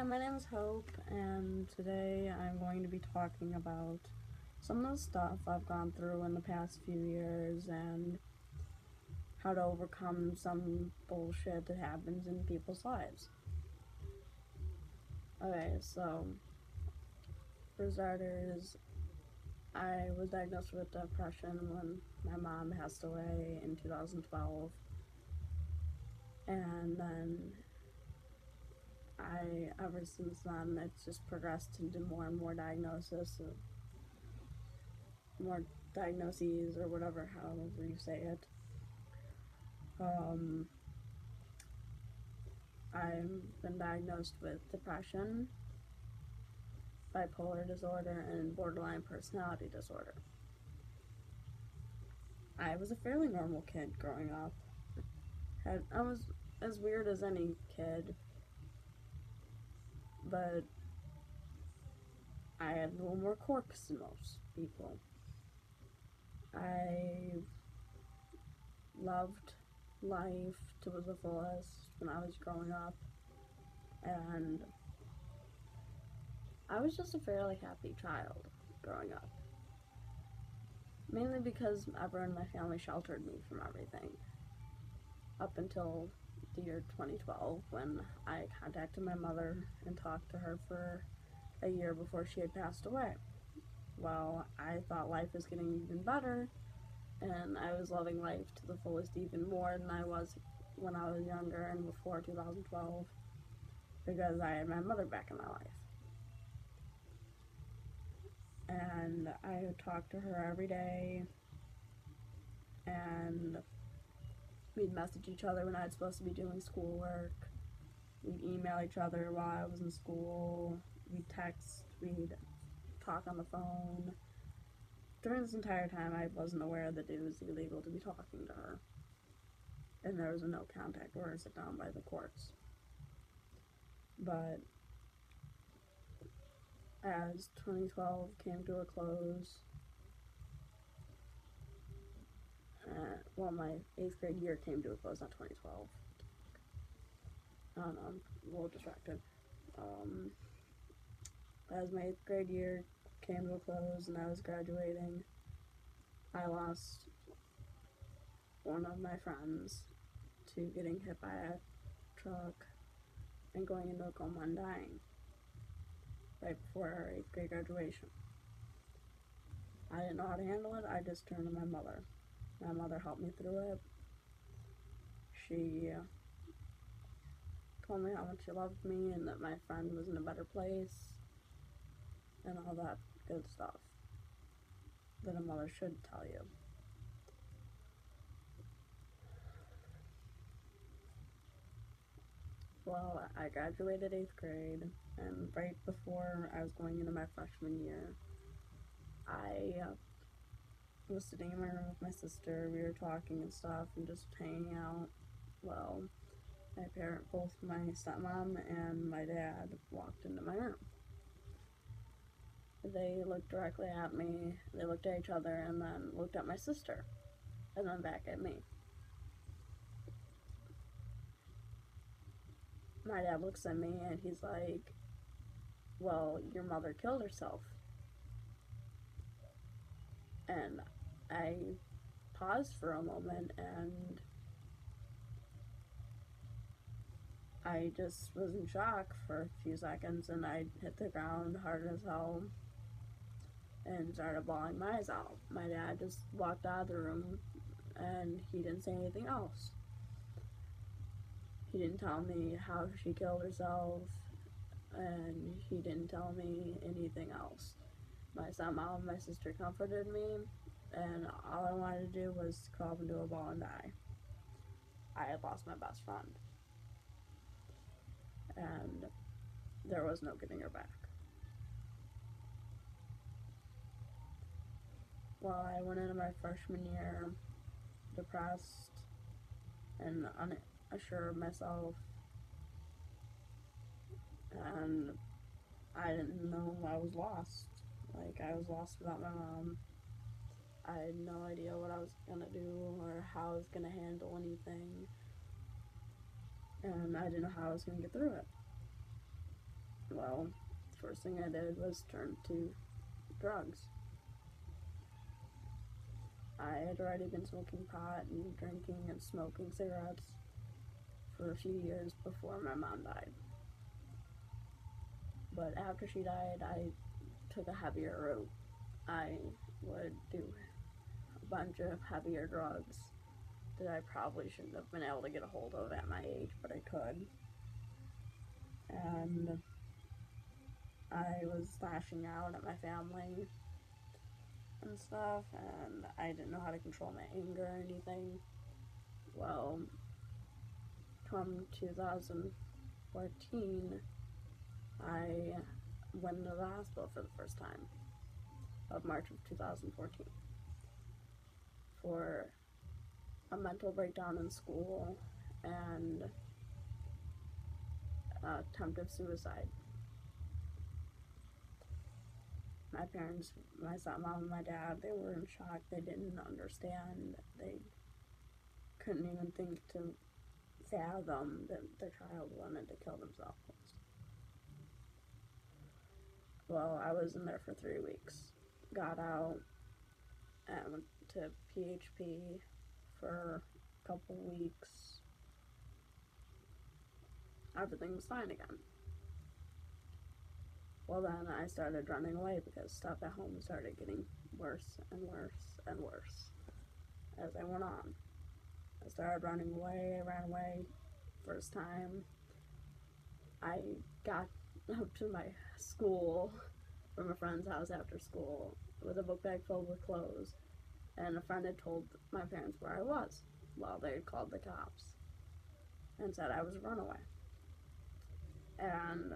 Hi, my name is Hope, and today I'm going to be talking about some of the stuff I've gone through in the past few years and how to overcome some bullshit that happens in people's lives. Okay, so for starters, I was diagnosed with depression when my mom passed away in 2012, and then ever since then, it's just progressed into more and more more diagnoses or whatever, however you say it. Um, I've been diagnosed with depression, bipolar disorder, and borderline personality disorder. I was a fairly normal kid growing up. I was as weird as any kid, but I had a little more quirks than most people. I loved life to the fullest when I was growing up, and I was just a fairly happy child growing up. Mainly because everyone in my family sheltered me from everything. Up until the year 2012 when I contacted my mother and talked to her for a year before she had passed away. Well, I thought life was getting even better, and I was loving life to the fullest even more than I was when I was younger and before 2012 because I had my mother back in my life. And I would talk to her every day, and we'd message each other when I was supposed to be doing schoolwork. We'd email each other while I was in school. We'd text. We'd talk on the phone. During this entire time, I wasn't aware that it was illegal to be talking to her. And there was a no contact order set down by the courts. But as 2012 came to a close, my 8th grade year came to a close, not 2012. I don't know, I'm a little distracted. As my 8th grade year came to a close and I was graduating, I lost one of my friends to getting hit by a truck and going into a coma and dying right before our 8th grade graduation. I didn't know how to handle it. I just turned to my mother. My mother helped me through it. She told me how much she loved me and that my friend was in a better place and all that good stuff that a mother should tell you. Well, I graduated 8th grade, and right before I was going into my freshman year, I was sitting in my room with my sister. We were talking and stuff and just hanging out. Well, both my stepmom and my dad walked into my room. They looked directly at me, they looked at each other, and then looked at my sister, and then back at me. My dad looks at me and he's like, well, your mother killed herself. And I paused for a moment and I just was in shock for a few seconds, and I hit the ground hard as hell and started bawling my eyes out. My dad just walked out of the room and he didn't say anything else. He didn't tell me how she killed herself, and he didn't tell me anything else. My stepmom and my sister comforted me, and all I wanted to do was crawl into a ball and die. I had lost my best friend, and there was no getting her back. Well, I went into my freshman year depressed and unsure of myself, and I didn't know I was lost. Like, I was lost without my mom. I had no idea what I was gonna do or how I was gonna handle anything, and I didn't know how I was gonna get through it. Well, the first thing I did was turn to drugs. I had already been smoking pot and drinking and smoking cigarettes for a few years before my mom died. But after she died, I took a heavier route. I would do a bunch of heavier drugs that I probably shouldn't have been able to get a hold of at my age, but I could. And I was lashing out at my family and stuff, and I didn't know how to control my anger or anything. Well, come 2014, I went into the hospital for the first time of March of 2014 for a mental breakdown in school and attempted suicide. My parents, my stepmom and my dad, they were in shock. They didn't understand. They couldn't even think to fathom that their child wanted to kill themselves. Well, I was in there for 3 weeks. Got out and went to PHP for a couple weeks. Everything was fine again. Well, then I started running away because stuff at home started getting worse and worse and worse as I went on. I started running away. I ran away. First time I got up to my school from a friend's house after school with a book bag filled with clothes, and a friend had told my parents where I was. Well, they had called the cops and said I was a runaway. And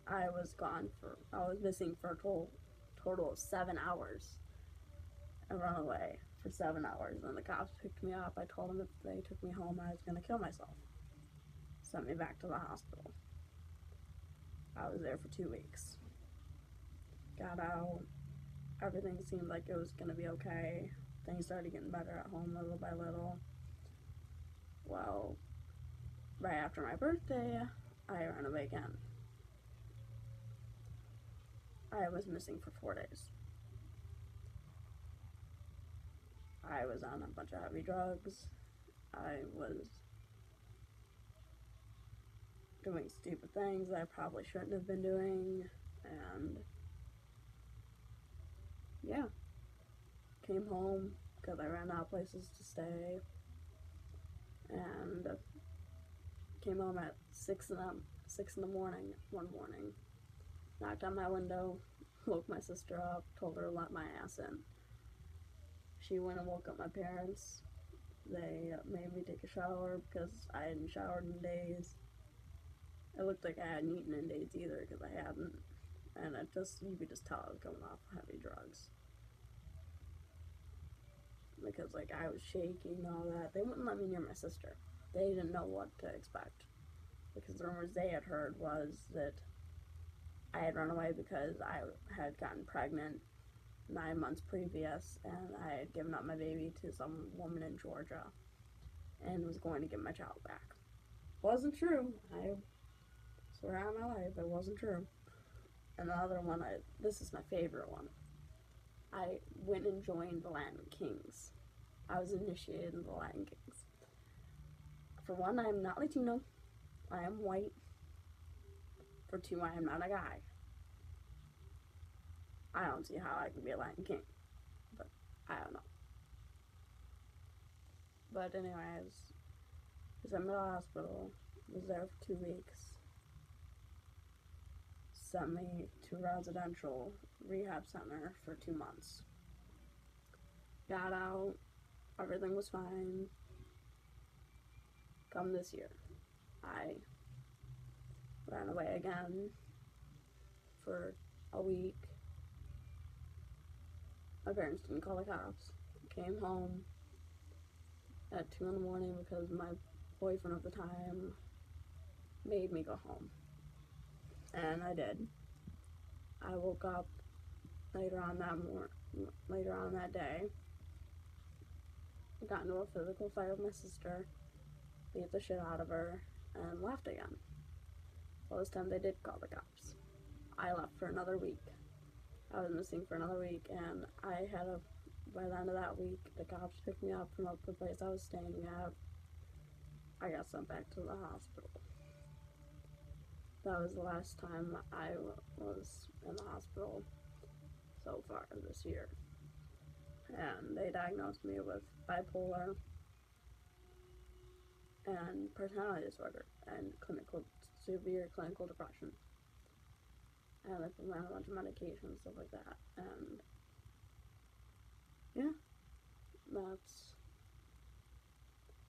I was missing for a total of 7 hours. I ran away for 7 hours, and the cops picked me up. I told them if they took me home, I was going to kill myself. Sent me back to the hospital. I was there for 2 weeks. Got out. Everything seemed like it was going to be okay. Things started getting better at home little by little. Well, right after my birthday, I ran away again. I was missing for 4 days. I was on a bunch of heavy drugs. I was doing stupid things that I probably shouldn't have been doing, and yeah, came home because I ran out of places to stay, and came home at 6 in the morning one morning. Knocked on my window, woke my sister up, told her to let my ass in. She went and woke up my parents. They made me take a shower because I hadn't showered in days. It looked like I hadn't eaten in days either because I hadn't. And you could just tell I was coming off heavy drugs. Because, I was shaking and all that. They wouldn't let me near my sister. They didn't know what to expect. Because the rumors they had heard was that I had run away because I had gotten pregnant 9 months previous, and I had given up my baby to some woman in Georgia and was going to get my child back. Wasn't true. I swear on my life, it wasn't true. And the other one, this is my favorite one. I went and joined the Latin Kings. I was initiated in the Latin Kings. For one, I am not Latino. I am white. For two, I am not a guy. I don't see how I can be a Latin King. But I don't know. But anyways, I was in the hospital. Was there for 2 weeks. Sent me to residential rehab center for 2 months. Got out. Everything was fine. Come this year, I ran away again for a week. My parents didn't call the cops. Came home at 2 in the morning because my boyfriend at the time made me go home. And I did. I woke up later on that day. Got into a physical fight with my sister, beat the shit out of her, and left again. Well, this time they did call the cops. I left for another week. I was missing for another week, and by the end of that week, the cops picked me up from the place I was staying at. I got sent back to the hospital. That was the last time I was in the hospital so far this year. And they diagnosed me with bipolar and personality disorder and severe clinical depression. And I put me on a bunch of medication and stuff like that. And yeah, that's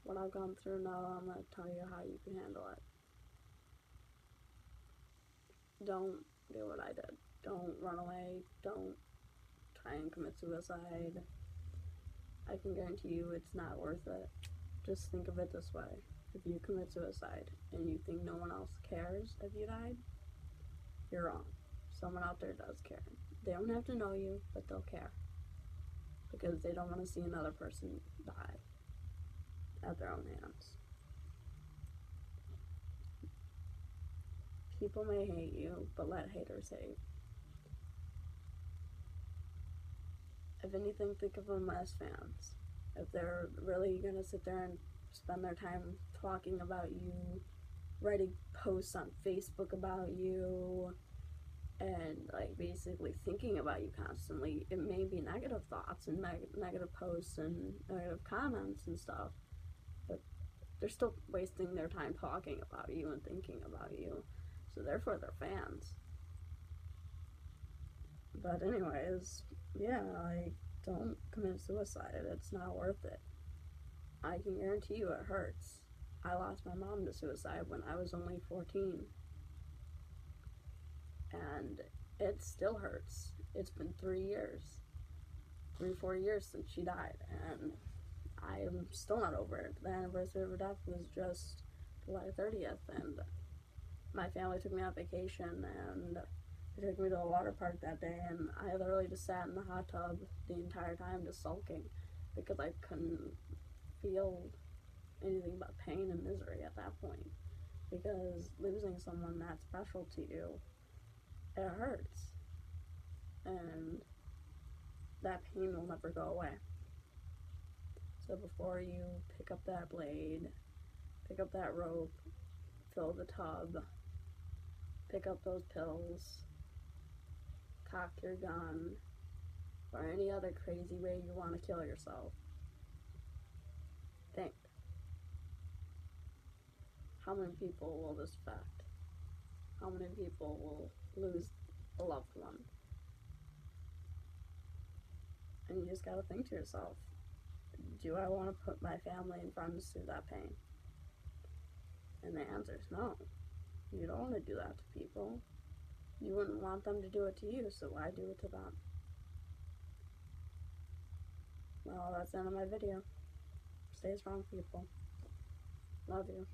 what I've gone through. Now I'm going to tell you how you can handle it. Don't do what I did. Don't run away. Don't try and commit suicide. I can guarantee you it's not worth it. Just think of it this way. If you commit suicide and you think no one else cares if you died, you're wrong. Someone out there does care. They don't have to know you, but they'll care. Because they don't want to see another person die at their own hands. People may hate you, but let haters hate. If anything, think of them as fans. If they're really going to sit there and spend their time talking about you, writing posts on Facebook about you, and like basically thinking about you constantly, it may be negative thoughts and negative posts and negative comments and stuff, but they're still wasting their time talking about you and thinking about you, so therefore they're fans. But anyways, yeah, don't commit suicide. It's not worth it. I can guarantee you it hurts. I lost my mom to suicide when I was only 14. And it still hurts. It's been 4 years since she died, and I am still not over it. The anniversary of her death was just July 30th, and my family took me on vacation, and they took me to a water park that day, and I literally just sat in the hot tub the entire time just sulking because I couldn't feel anything but pain and misery at that point, because losing someone that special to you, it hurts, and that pain will never go away. So before you pick up that blade, pick up that rope, fill the tub, pick up those pills, cock your gun, or any other crazy way you want to kill yourself, think, how many people will this affect? How many people will lose a loved one? And you just gotta think to yourself, do I want to put my family and friends through that pain? And the answer is no. You don't want to do that to people. You wouldn't want them to do it to you, so why do it to them? Well, that's the end of my video. Stay strong, people. Love you.